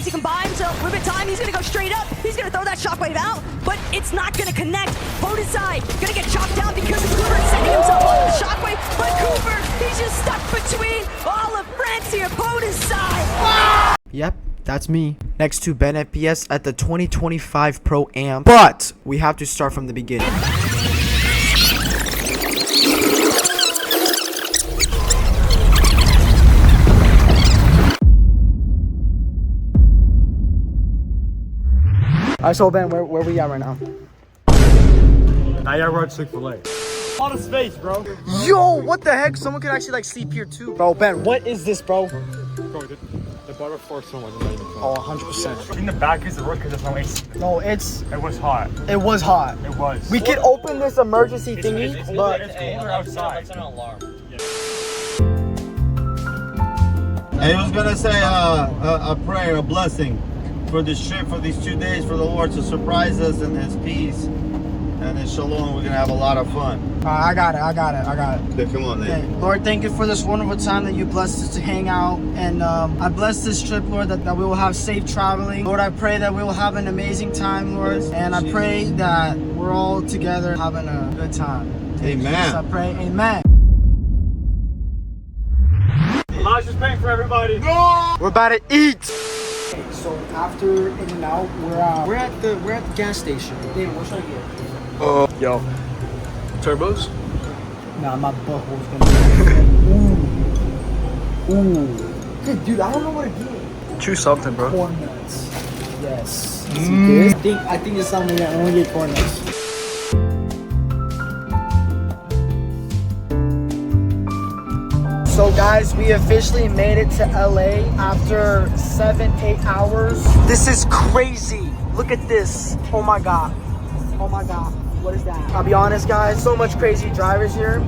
He can buy himself a little bit of time. He's gonna go straight up. He's gonna throw that shockwave out, but it's not gonna connect. Boat side gonna get chopped down because Cooper is sending himself on the shockwave. But Cooper, he's just stuck between all of France here. Boat side. Ah! Yep, that's me. Next to BennFPS at the 2025 Pro Am. But we have to start from the beginning. Alright, so Ben, where we at right now? I got Chick-fil-A. A lot of space, bro. Yo, what the heck? Someone could actually like sleep here too. Bro, Ben, what is this, bro? Bro, the butter floor so much. Oh, 100%. In the back is the work because there's no AC. No, It was hot. it was hot. It was. We could open this emergency thingy, It's but colder outside. It's an alarm. I was gonna say a prayer, a blessing for this trip, for these 2 days, for the Lord to surprise us in His peace and His shalom. We're gonna have a lot of fun. I got it. Okay, come on, Okay. Nate. Lord, thank you for this wonderful time that you blessed us to hang out. And I bless this trip, Lord, that we will have safe traveling. Lord, I pray that we will have an amazing time, Lord. And I pray that we're all together having a good time. Amen. Jesus, I pray, amen. Elijah's paying for everybody. We're about to eat. So after in and out, we're at the gas station. Dave, what should I get? Yo. Turbos? Nah, my butthole's gonna be Ooh. Good, dude, I don't know what to get. Choose something, bro. Corn nuts. Yes. I think it's something that I want to get corn nuts. So guys, we officially made it to LA after 7-8 hours. This is crazy. Look at this. Oh my god. Oh my god. What is that? I'll be honest, guys. So much crazy drivers here.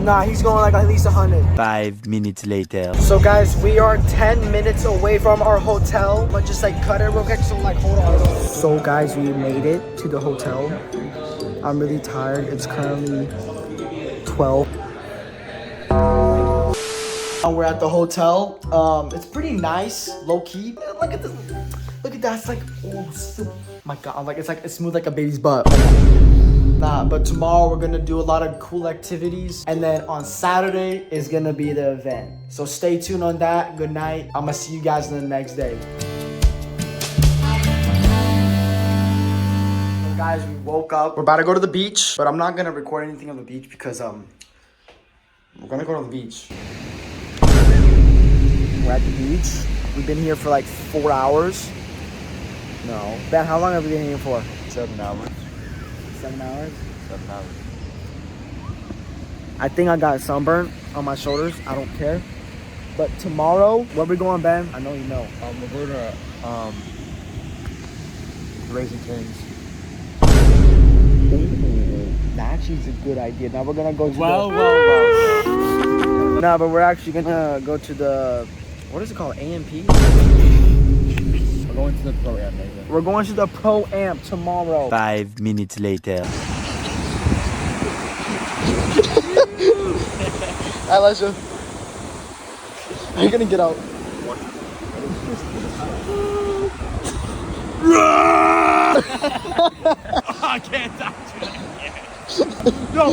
Nah, he's going like at least 100. 5 minutes later. So guys, we are 10 minutes away from our hotel. But just like cut it real quick, so like hold on. So guys, we made it to the hotel. I'm really tired. It's currently 12. We're at the hotel. It's pretty nice, low key. Look at this. Look at that. It's like, oh my god. Like it's smooth like a baby's butt. Nah, but tomorrow we're gonna do a lot of cool activities, and then on Saturday is gonna be the event. So stay tuned on that. Good night. I'm gonna see you guys the next day. So guys, we woke up. We're about to go to the beach, but I'm not gonna record anything on the beach because we're gonna go to the beach. We're at the beach. We've been here for like 4 hours. No. Ben, how long have we been here for? 7 hours. 7 hours? 7 hours. I think I got sunburn on my shoulders. I don't care. But tomorrow, where we going, Ben? I know you know. We're going to Raising Cane's. Ooh, that actually is a good idea. Now we're gonna go to Well. No, but we're actually gonna go to the, what is it called? AMP? We're going to the program, maybe. We're going to the Pro Amp tomorrow. 5 minutes later. Elijah, are you gonna get out? I can't touch it. No.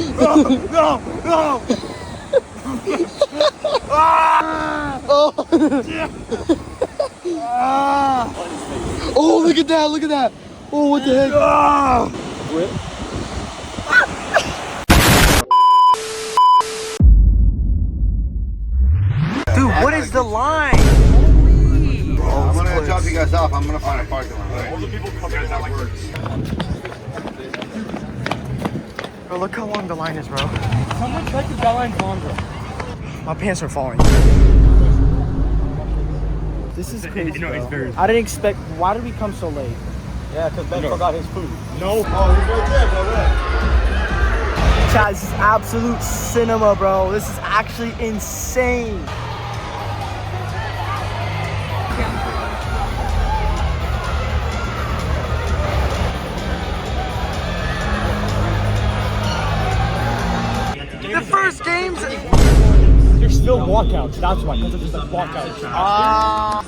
Oh, look at that. Oh, what the heck? Dude, what is the line? I'm gonna drop you guys off. I'm gonna find a parking lot. All the people coming out like words. Bro, look how long the line is, bro. Someone tried to that line's longer. My pants are falling. This is crazy, You know, it's bro. very... I didn't expect. Why did we come so late? Yeah, because Ben forgot his food. Oh, No. he's right there, bro. Chat, this is absolute cinema, bro. This is actually insane. The first games. There's still more. walkouts. That's why, because it's like walkouts.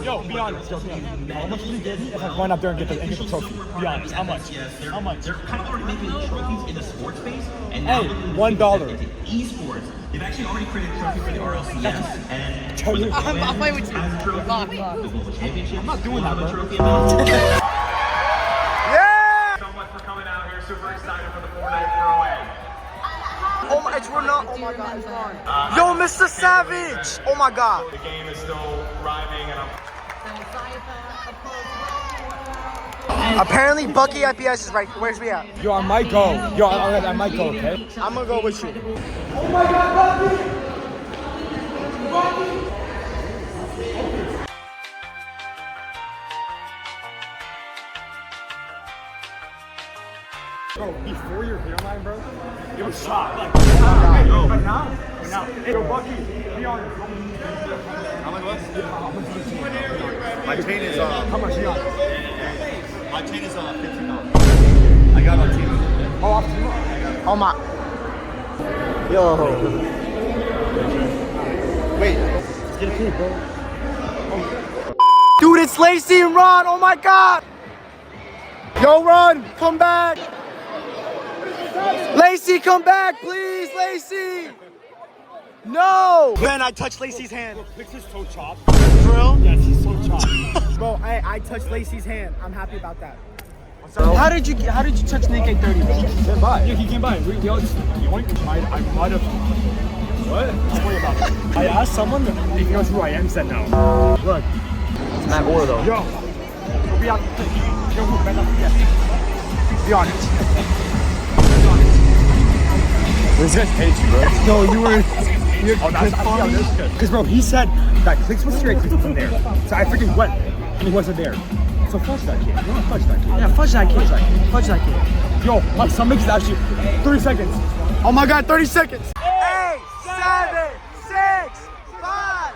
Yo, be honest. Yo, be honest. How much would you give me if I went up there and get the trophy? Be honest. How much? How much? They're kind of already making trophies in the sports space. And hey, $1. Esports. They've actually already created a trophy for the RLCS. And for the I'll play with you. as a trophy, the Global Championship. I'm not doing that, bro. Trophy So much for coming out here. Super excited for the Fortnite Pro-Am. Oh my, it's not. Oh my God, it's gone. Yo, Mr. Savage. Oh my God. The game is still rhyming, and I'm Apparently, Bucky IPS is right. Where's we at? Yo, I might go. Yo, I might go, okay? I'm gonna go with you. Bro, before your hairline, bro, it was shot. Like, but now. Hey, yo, Bucky, be honest. How much was? My chain is How much you on? my chain is $50. I got my team. Oh, off to you. Oh my. Yo. Wait. Let's get a kid, bro. Dude, it's Lacey and Ron. Oh my God. Yo, Ron, come back. Lacey, come back, please, Lacey. No. Man, I touched Lacey's hand. Clix is so chopped. For real? Yes, he's so chopped. Bro, I touched Lacey's hand. I'm happy about that. How did you touch Nick 830, bro? He came by. Yeah, he came by. We all just, I might have. What? Don't worry about it. I asked someone if he knows who I am, said no. Look. It's Matt Orr, though. Yo. We'll be out. Yo, who? BennFPS. Be honest. This guy hates you, bro. No, you were. Oh, that's funny. Because, bro, he said that Clix was straight Clix from there. So I freaking went, and he wasn't there. So fudge that kid. You want to fudge that kid? Yeah, fudge that kid. Fudge that kid. Yo, my stomach is actually 30 seconds. Oh my God, 30 seconds. 8, 7, 6, 5.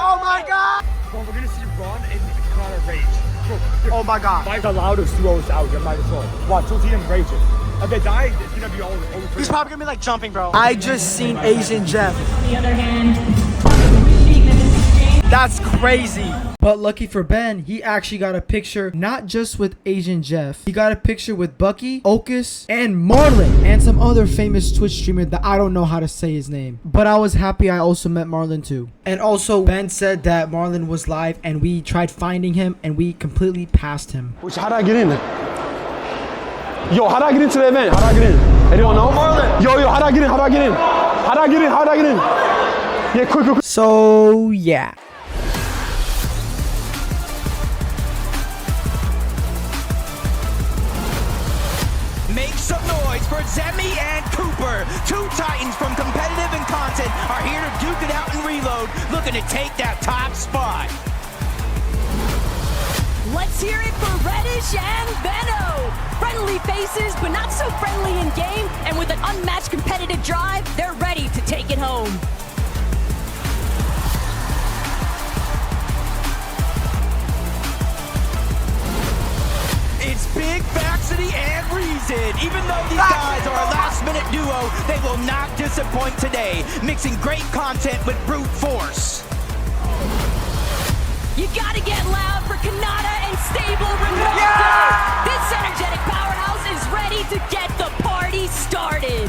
Oh my God. Bro, we're gonna see Ron and come out of rage. Bro, Oh my God. Mike the loudest duos out here, might as well. Watch, you'll see him raging. If they die, it's gonna be all over. He's probably gonna be like jumping, bro. I just seen Asian Jeff. On the other hand, That's crazy. But lucky for Ben, he actually got a picture not just with Asian Jeff. He got a picture with Bucky, Ocus, and Marlon, and some other famous Twitch streamer that I don't know how to say his name. But I was happy I also met Marlon too. And also, Ben said that Marlon was live and we tried finding him and we completely passed him. How did I get in? Yo, how did I get into the event? How did I get in? Anyone know? Yo, how did I get in? How did I get in? How did I get in? How did I get in? Yeah, quick. So, yeah. Make some noise for Zemi and Cooper. Two titans from competitive and content are here to duke it out and reload, looking to take that top spot. Let's hear it for Reddish and Benno. Friendly faces, but not so friendly in game. And with an unmatched competitive drive, they're ready to take it home. It's Big Vaxity and Reason. Even though these guys are a last-minute duo, they will not disappoint today, mixing great content with brute force. You gotta get loud for Kanata and Stable Ronaldo. This energetic powerhouse is ready to get the party started.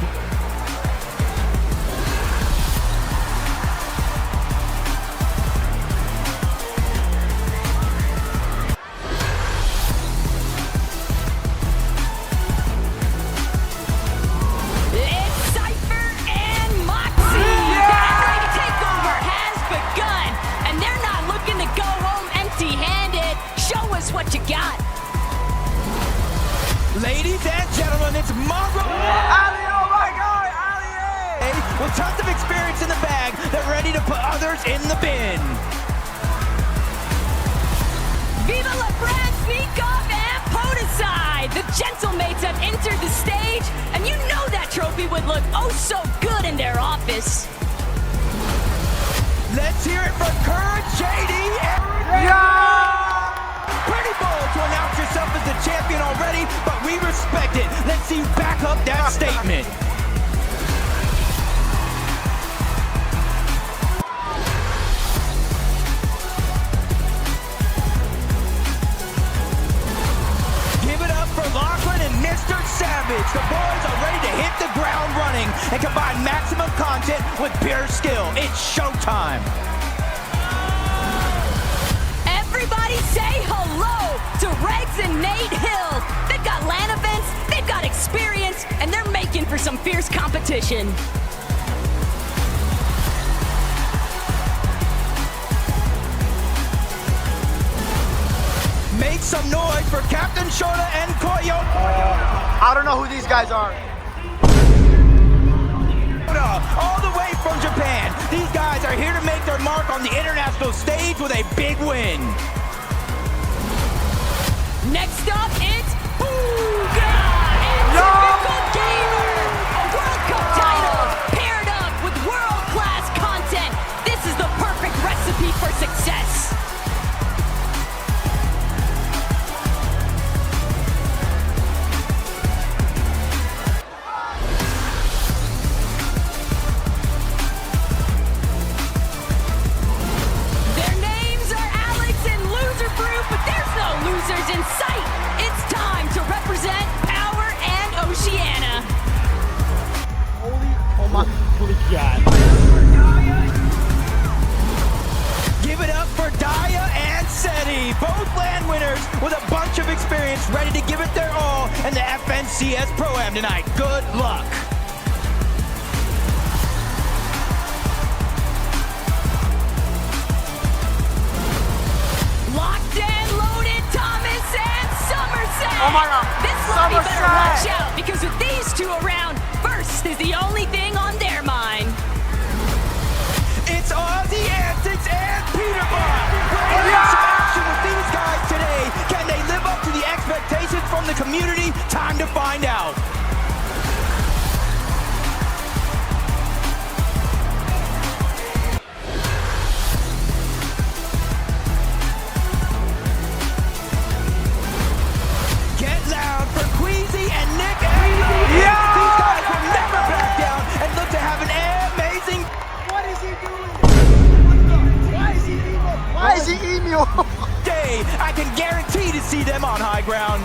It's Cypher and Moxie. The Henry takeover has begun, and they're not looking to go home empty-handed. Show us what you got. Ladies and gentlemen, it's Mongrel. Ali, oh my God, Ali! With tons of experience in the bag, they're ready to put others in the bin. Viva La Brand, Sneak Off, and Podicide! The Gentlemates have entered the stage, and you know that trophy would look oh so good in their office. Let's hear it from Current JD and Pretty bold to announce yourself as the champion already, but we respect it. Let's see you back up that statement. with pure skill. It's showtime. Everybody say hello to Regs and Nate Hill. They've got LAN events, they've got experience, and they're making for some fierce competition. Make some noise for Captain Shota and Koyo. I don't know who these guys are. All the way from Japan. These guys are here to make their mark on the international stage with a big win. Next up, it's Bugha and Typical Gamer. A World Cup title paired up with world-class content. This is the perfect recipe for success. Their names are Alex and Loser Brew, but there's no losers in sight. It's time to represent Power and Oceania. Holy God. Give it up for Daya and Seti, both LAN winners with a bunch of experience, ready to give it their all in the FNCS Pro-Am tonight. Good luck. Locked and loaded, Thomas and Somerset. Oh my God. This lobby better Somerset. watch out because with these two around, first is the only thing on their mind. It's Aussie Antics and Peterbot. We're in some action with these guys today. Can they live up to the expectations from the community? Time to find out. Get loud for Queasy and Nick. These guys will never back down and look to have an amazing Why is he email? day. I can guarantee to see them on high ground.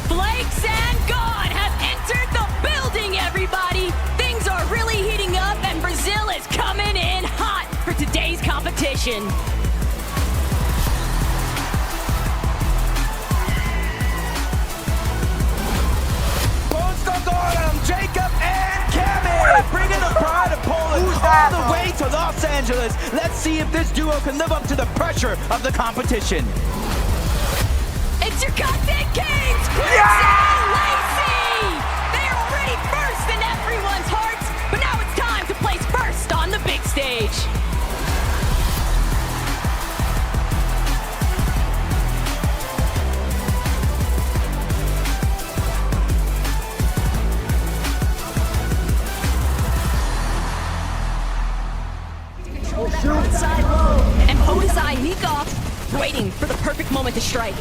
Flakes and God have entered the building, everybody. Things are really heating up and Brazil is coming in hot for today's competition. Jacob and Kevin bringing the pride of Poland all the way to Los Angeles. Let's see if this duo can live up to the pressure of the competition. It's your content kings, Clix and Lacey. They're already first in everyone's hearts, but now it's time to place first on the big stage. Side low, and Podesai Nikov waiting for the perfect moment to strike.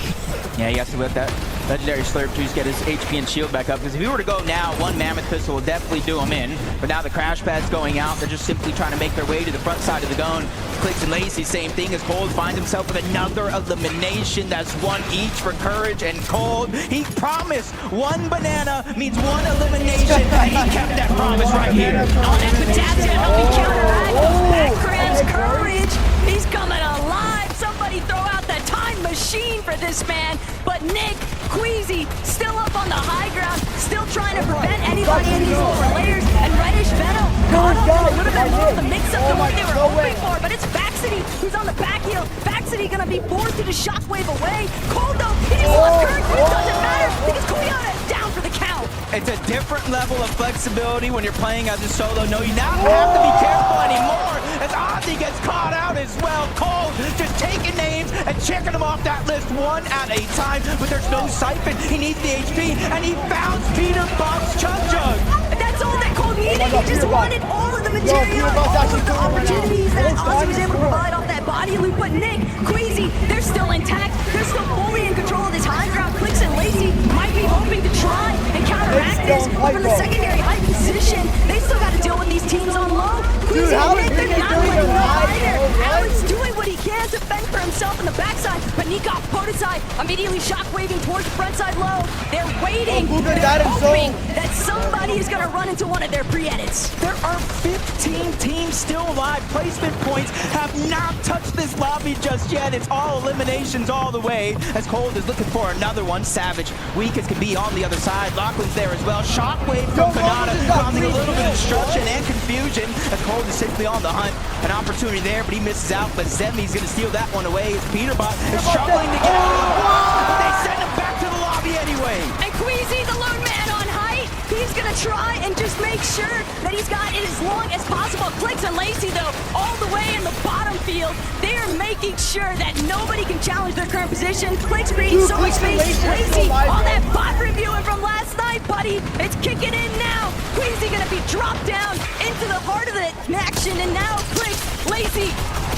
Yeah, he has to let that legendary Slurp Juice get his HP and shield back up, because if he were to go now, one Mammoth Pistol will definitely do him in. But now the crash pad's going out. They're just simply trying to make their way to the front side of the gun. Clix and Lacey, same thing as Cold finds himself with another elimination. That's one each for Courage and Cold. He promised one banana means one elimination, and he kept that promise right here. On Epitaph helping counteract those backgrams. Courage, he's coming alive. Somebody throw out the time machine for this man. But Nick, Queasy, still up on the high ground, still trying to prevent anybody in these lower layers. And Reddish Venom caught up with a little bit more of the mix-up than what they were hoping for. But it's Vaxity who's on the back heel. Vaxity gonna be forced to the shockwave away. Cold though, he just lost Courage, but it doesn't matter because Kuyana is down for the count. It's a different level of flexibility when you're playing as a solo. No, you now have to be careful anymore as Ozzy gets caught out as well. Cole just taking names and checking them off that list one at a time, but there's no siphon. He needs the HP, and he found Peterbot's Chug Jug. That's all that Cole needed. He just wanted all of the material, all of the opportunities that Ozzy was able to provide off that body loop. But Nick, Queasy, they're still intact. They're still fully in control of this high ground. Clix and Lacey might be hoping to try and counteract this over the secondary high position. They still got to deal with these teams on low. Queasy and Nick, they're not letting go either. Alex doing what he can to fend for himself in the backside, but Nikov, Podesai, immediately shockwaving towards the front side low. They're waiting. Bugha They're got him, hoping so- that somebody is going to run into one of their pre-edits. There are 15 teams still alive. Placement points have not touched this lobby just yet. It's all eliminations all the way. As Cold is looking for another one. Savage, weak as can be on the other side. Lachlan's there as well. Shockwave from Kanata, causing a little bit of destruction and confusion. As Cold is simply on the hunt. An opportunity there, but he misses out. But Zemi's going to steal that one away. As Peterbot is struggling to get out. But they send him back to the lobby anyway. And Queasy, the lone man on height, he's gonna try and just make sure that he's got it as long as possible. Clix and Lacey, though, all the way in the bottom field, they are making sure that nobody can challenge their current position. Clix creating so much space. Lacey, all that bot reviewing from last night, buddy, it's kicking in now. Queasy gonna be dropped down into the heart of the action, and now Clix, Lacey,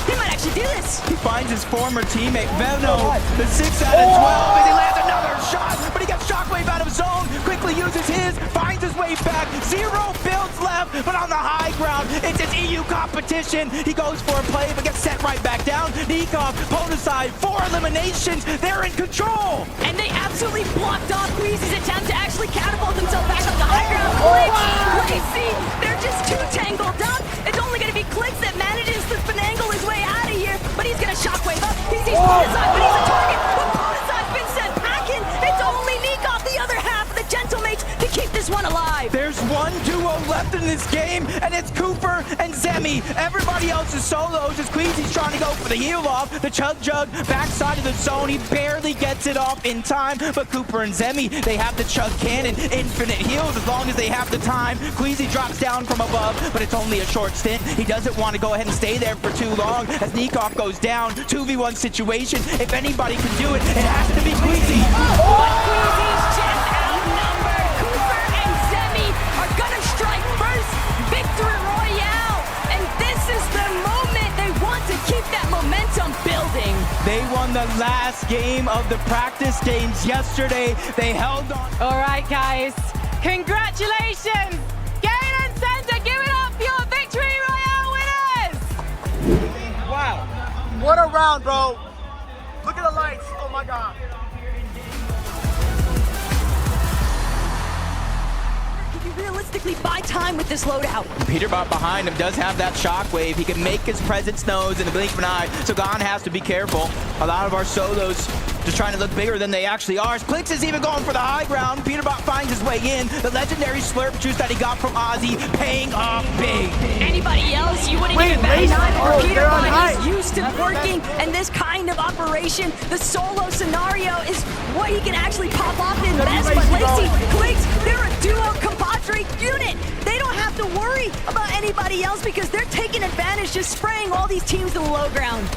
he might actually do this. He finds his former teammate, Veno, the 6 out of 12, and he lands another shot, but he gets Shockwave out of zone, quickly uses his, finds his way back, 0 builds left, but on the high ground, it's his EU competition. He goes for a play, but gets set right back down. Nikov, Podicide, 4 eliminations, they're in control. And they absolutely blocked off Queasy's attempt to actually catapult himself back on the high ground. Clix, Lacey, they're just too tangled up. It's only going to be Clix that manages to finagle his way out of here, but he's going to shockwave up. He sees Podicide, but he's a target. But Podicide's been sent packing. It's only Nikov, the other half of the Gentlemates, to keep this one alive. There's one duo left in this game, and it's Cooper and Zemi. Everybody else is solos as Queasy's trying to go for the heal off. The Chug Jug, backside of the zone, he barely gets it off in time, but Cooper and Zemi, they have the Chug Cannon, infinite heals as long as they have the time. Queasy drops down from above, but it's only a short stint. He doesn't want to go ahead and stay there for too long as Nikov goes down. 2v1 situation. If anybody can do it, it has to be Queasy. But Queasy's just outnumbered. Cooper and Zemi are gonna strike first. Victory Royale. And this is the moment they want to keep that momentum building. They won the last game of the practice games yesterday. They held on. All right, guys. Congratulations. Gain and Center, give it up for your Victory Royale winners. Wow. What a round, bro. Look at the lights. Oh my God. Can you realistically buy time with this loadout? Peterbot behind him does have that shockwave. He can make his presence known in the blink of an eye, so Gon has to be careful. A lot of our solos just trying to look bigger than they actually are. Clix is even going for the high ground. Peterbot finds his way in. The legendary slurp juice that he got from Ozzy paying off big. Anybody else, you wouldn't even bat an eye for Peterbot. He's used to working and this kind of operation. The solo scenario is what he can actually pop off in best. But Lacey, Clix, they're a duo compadre unit. They don't have to worry about anybody else because they're taking advantage, just spraying all these teams to the low ground.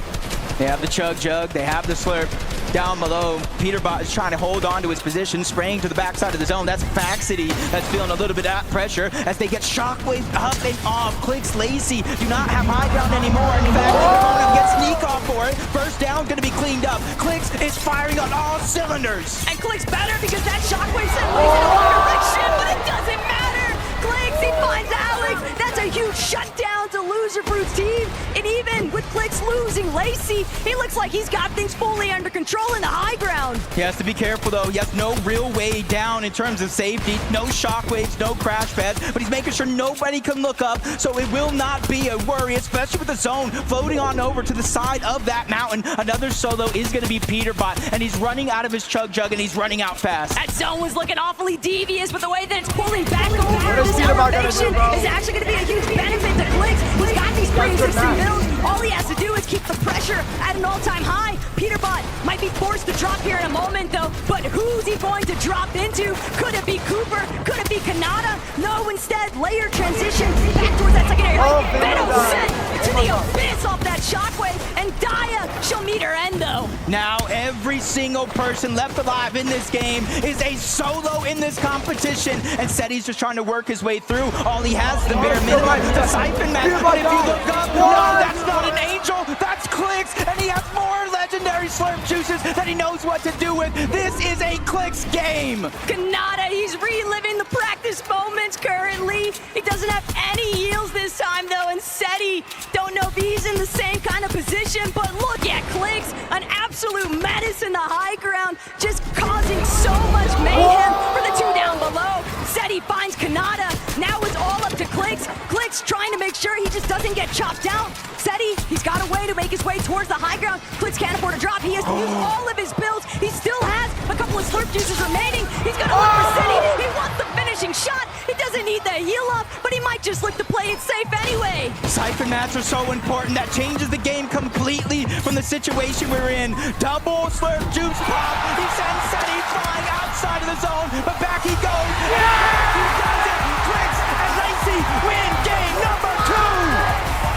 They have the Chug Jug, they have the slurp down below. Peterbot is trying to hold on to his position, spraying to the backside of the zone. That's Faxity that's feeling a little bit of pressure as they get shockwave up and off. Clix, Lacey do not have high ground anymore. In fact, Corona gets Nikov for it. First down going to be cleaned up. Clix is firing on all cylinders. And Clix better because that shockwave sent Lacey in the wrong direction, but it doesn't matter. Clix, he finds Alex. That's a huge shutdown to Loser Fruit's team. And even with Clix losing Lacey, he looks like he's got things fully under control in the high ground. He has to be careful though. He has no real way down in terms of safety. No shockwaves, no crash pads, but he's making sure nobody can look up, so it will not be a worry, especially with the zone floating on over to the side of that mountain. Another solo is going to be Peterbot, and he's running out of his Chug Jug, and he's running out fast. That zone was looking awfully devious, but the way that it's pulling back over this elevation is actually going to be a huge benefit to Clix. He's got these pre-existing builds. All he has to do is keep the pressure at an all-time high. Peterbot might be forced to drop here in a moment, though, but who's he going to drop into? Could it be Cooper? Could it be Kanata? No, instead, layer transition back towards that secondary lane. Veno sent to the abyss off that shockwave, and Daya, she'll meet her end, though. Now, every single person left alive in this game is a solo in this competition, and Seti's just trying to work his way through. All he has is the bare minimum, the siphon match, but if you look up, no, that's not an angel, that's Clix, and he has more legendary slurp juices that he knows what to do with. This is a Clix game. Kanata, he's reliving the practice moments currently. He doesn't have any heals this time, though, and Seti, don't know if he's in the same kind of position, but look at Clix, an absolute absolute menace in the high ground, just causing so much mayhem for the two down below. Zeddy finds Kanata. Now it's all up to Clix. Clix trying to make sure he just doesn't get chopped out. Zeddy, he's got a way to make his way towards the high ground. Clix can't afford a drop. He has to use all of his builds. He still has a couple of slurp juices remaining. He's gonna look for Zeddy. He wants the finishing shot. He doesn't need the heal up, but he might just look to play it safe anyway. Siphon mats are so important. That changes the game completely from the situation we're in. Double slurp juice pop. He sends Zeddy flying outside of the zone, but back he goes. Yeah! He does it. Clix and Lacey win game number 2.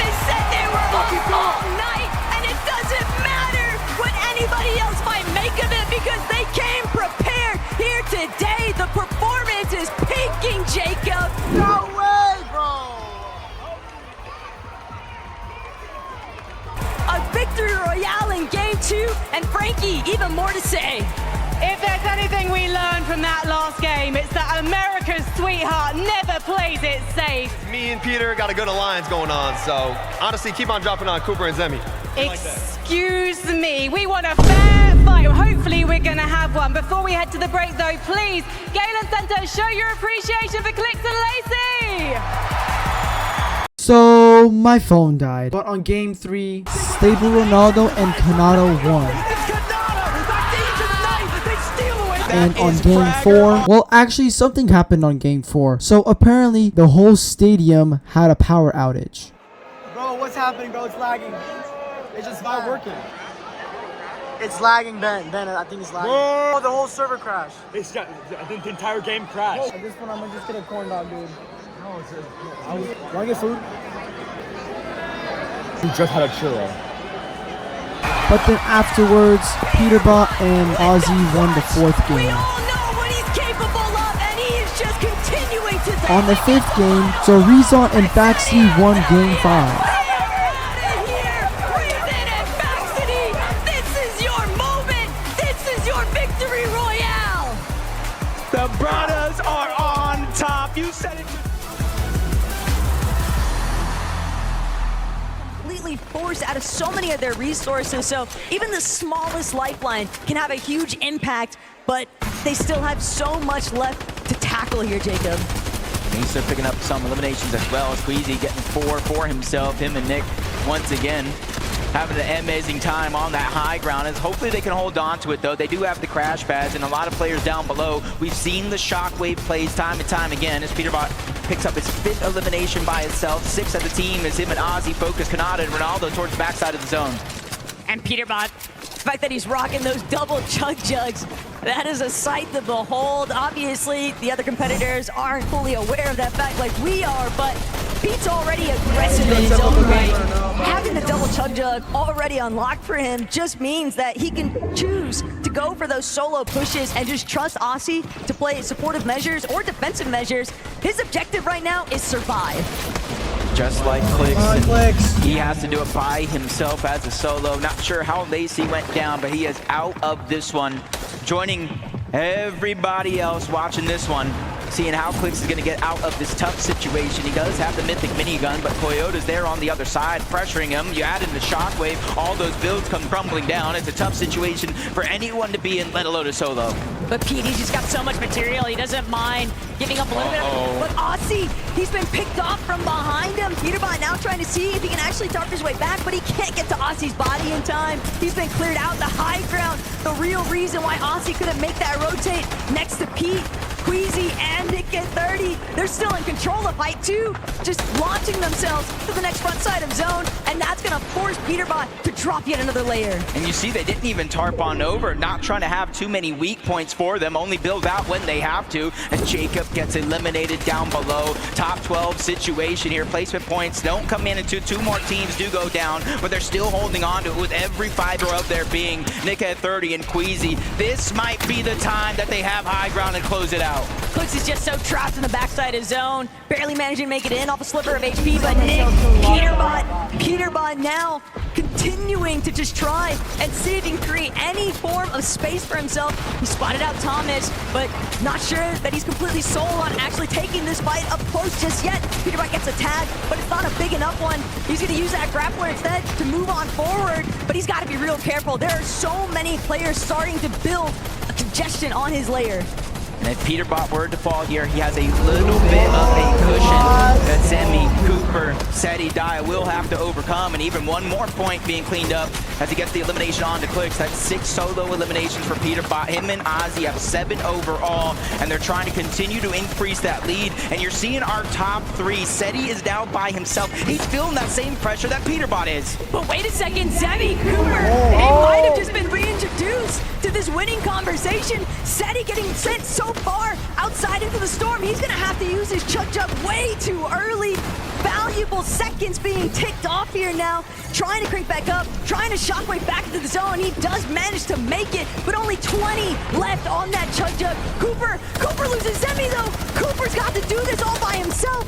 They said they were all night, and it doesn't matter what anybody else might make of it because they came prepared here today. The performance is peaking, Jacob. No way, bro. A victory royale in game 2, and Frankie, even more to say. If there's anything we learned from that last game, it's that America's sweetheart never plays it safe. Me and Peter got a good alliance going on, so honestly, keep on dropping on Cooper and Zemi. Excuse me, we want a fair fight. Hopefully we're gonna have one. Before we head to the break though, please, Galen Center, show your appreciation for Clix and Lacey. So my phone died, but on game 3, Stable Ronaldo and Kanata won. And on game 4, well, actually something happened on game 4. So apparently the whole stadium had a power outage. Bro, what's happening, bro? It's lagging. It's just not working. It's lagging, Ben. I think it's lagging. Oh, the whole server crashed. It's got the entire game crashed. At this point, I'm gonna just get a corn dog, dude. Wanna get food? We just had a churro. But then afterwards, Peterbot and Ozzy won the 4th We game. all know what he's capable of, and he is just continuing to On the 5th game, so Rezon and Baxley won game 5. The brothers are on top. You said it. Completely forced out of so many of their resources, so even the smallest lifeline can have a huge impact, but they still have so much left to tackle here, Jacob. He's picking up some eliminations as well. Squeezy getting 4 for himself. Him and Nick once again having an amazing time on that high ground. As hopefully they can hold on to it though. They do have the crash pads and a lot of players down below. We've seen the shockwave plays time and time again as Peterbot picks up his 5th elimination by itself. 6 of the team is him and Ozzy focus Kanata and Ronaldo towards the backside of the zone. And Peterbot, the fact that he's rocking those double chug jugs, that is a sight to behold. Obviously, the other competitors aren't fully aware of that fact like we are, but Pete's already aggressive in his own right. Having the double chug jug already unlocked for him just means that he can choose to go for those solo pushes and just trust Aussie to play supportive measures or defensive measures. His objective right now is survive. Just like Clix, he has to do it by himself as a solo. Not sure how Lacey went down, but he is out of this one. Joining everybody else watching this one, seeing how Clix is going to get out of this tough situation. He does have the mythic minigun, but Toyota's there on the other side, pressuring him. You add in the shockwave, all those builds come crumbling down. It's a tough situation for anyone to be in, let alone a solo. But Pete, he's just got so much material, he doesn't mind giving up a little bit. But Aussie, he's been picked off from behind him. Peterbot now trying to see if he can actually dart his way back, but he can't get to Aussie's body in time. He's been cleared out the high ground. The real reason why Aussie couldn't make that rotate next to Pete, Queasy, and Nick at 30. They're still in control of height 2, just launching themselves to the next front side of zone, and that's gonna force Peterbot to drop yet another layer. And you see they didn't even tarp on over, not trying to have too many weak points for them, only build out when they have to, and Jacob gets eliminated down below. Top 12 situation here, placement points don't come in until 2 more teams do go down, but they're still holding on to it with every fiber of their being. Nick at 30 and Queasy, this might be the time that they have high ground and close it out. Clix is just so trapped in the backside of zone, barely managing to make it in off a sliver of HP, but Nick, Peterbot now continuing to just try and see if he can create any form of space for himself. He spotted out Thomas, but not sure that he's completely sold on actually taking this fight up close just yet. Peterbot gets a tag, but it's not a big enough one. He's going to use that grappler instead to move on forward, but he's got to be real careful. There are so many players starting to build a congestion on his layer. And if Peterbot were to fall here, he has a little bit of a cushion that Zemi, Cooper, Seti, Daya will have to overcome. And even one more point being cleaned up as he gets the elimination on to Clix. That's 6 solo eliminations for Peterbot. Him and Ozzy have 7 overall, and they're trying to continue to increase that lead. And you're seeing our top 3. Seti is now by himself. He's feeling that same pressure that Peterbot is. But wait a second, Zemi, Cooper, they might have just been reintroduced to this winning conversation. Seti getting sent so far outside into the storm. He's gonna have to use his chug jump way too early. Valuable seconds being ticked off here now. Trying to crank back up, trying to shockwave back into the zone. He does manage to make it, but only 20 left on that chug jump. Cooper loses Zemi though. Cooper's got to do this all by himself.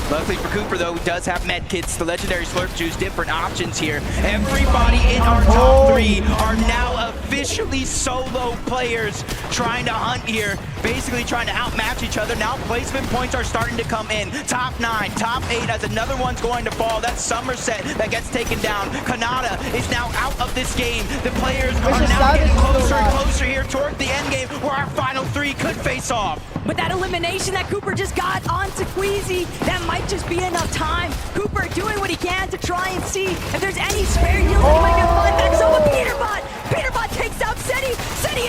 Luckily for Cooper, though, he does have med kits, the legendary slurp juice, different options here. Everybody in our top 3 are now officially solo players trying to hunt here, basically trying to outmatch each other. Now placement points are starting to come in. Top 9, top 8 as another one's going to fall. That's Somerset that gets taken down. Kanata is now out of this game. The players are now getting closer and closer here toward the end game where our final 3 could face off. But that elimination that Cooper just got onto Queasy, that might just be enough time. Cooper doing what he can to try and see if there's any spare heals that he might be able to find back. So with Peterbot takes out Seti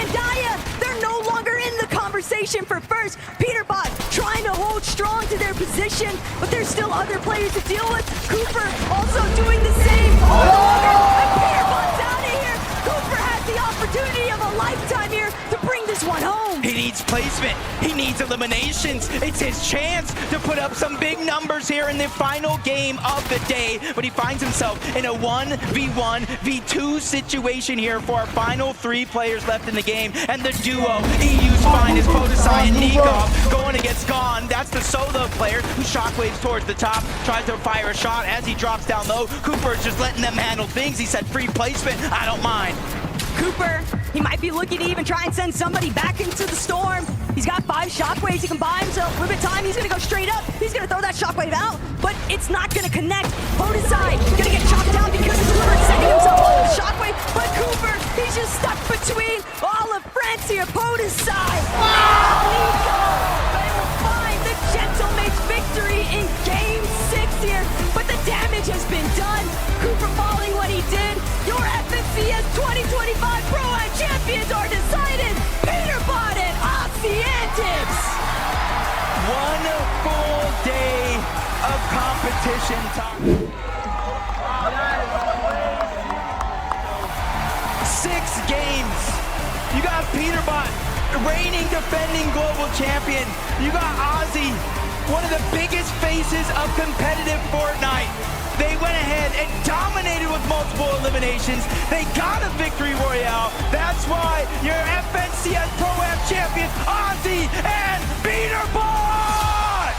and Daya. They're no longer in the conversation for first. Peterbot trying to hold strong to their position, but there's still other players to deal with. Cooper also doing the same. And Peterbot's out of here. Cooper has the opportunity of a lifetime here to bring this one home. He needs placement. He needs eliminations. It's his chance to put up some big numbers here in the final game of the day. But he finds himself in a 1v1, v2 situation here for our final 3 players left in the game. And the duo, EU's finest, Podesai and Nikov, going against Gone. That's the solo player who shockwaves towards the top, tries to fire a shot as he drops down low. Cooper's just letting them handle things. He said free placement, I don't mind. Cooper, he might be looking to even try and send somebody back into the storm. He's got 5 shockwaves he can buy himself. Limited time, he's gonna go straight up. He's gonna throw that shockwave out, but it's not gonna connect. Podesai gonna get chopped down because Cooper is sending himself on the shockwave, but Cooper, he's just stuck between all of France here. Podesai, Nico, they will find the Gentleman's victory in Game 6 here, but the damage has been done. Cooper falling what he did. Your BennFPS 2025 Pro-Am champions are decided. Peterbot and Oxyantics. One full day of competition time. 6 games. You got Peterbot, reigning defending global champion. You got Ozzy, one of the biggest faces of competitive Fortnite. They went ahead and dominated with multiple eliminations. They got a victory royale. That's why your FNCS Pro-Am champions, Ozzy and Peterbot!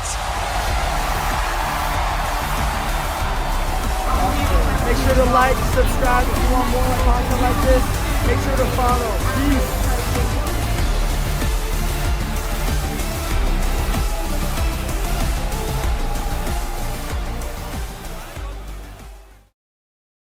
Make sure to like, subscribe if you want more content like this. Make sure to follow. Peace.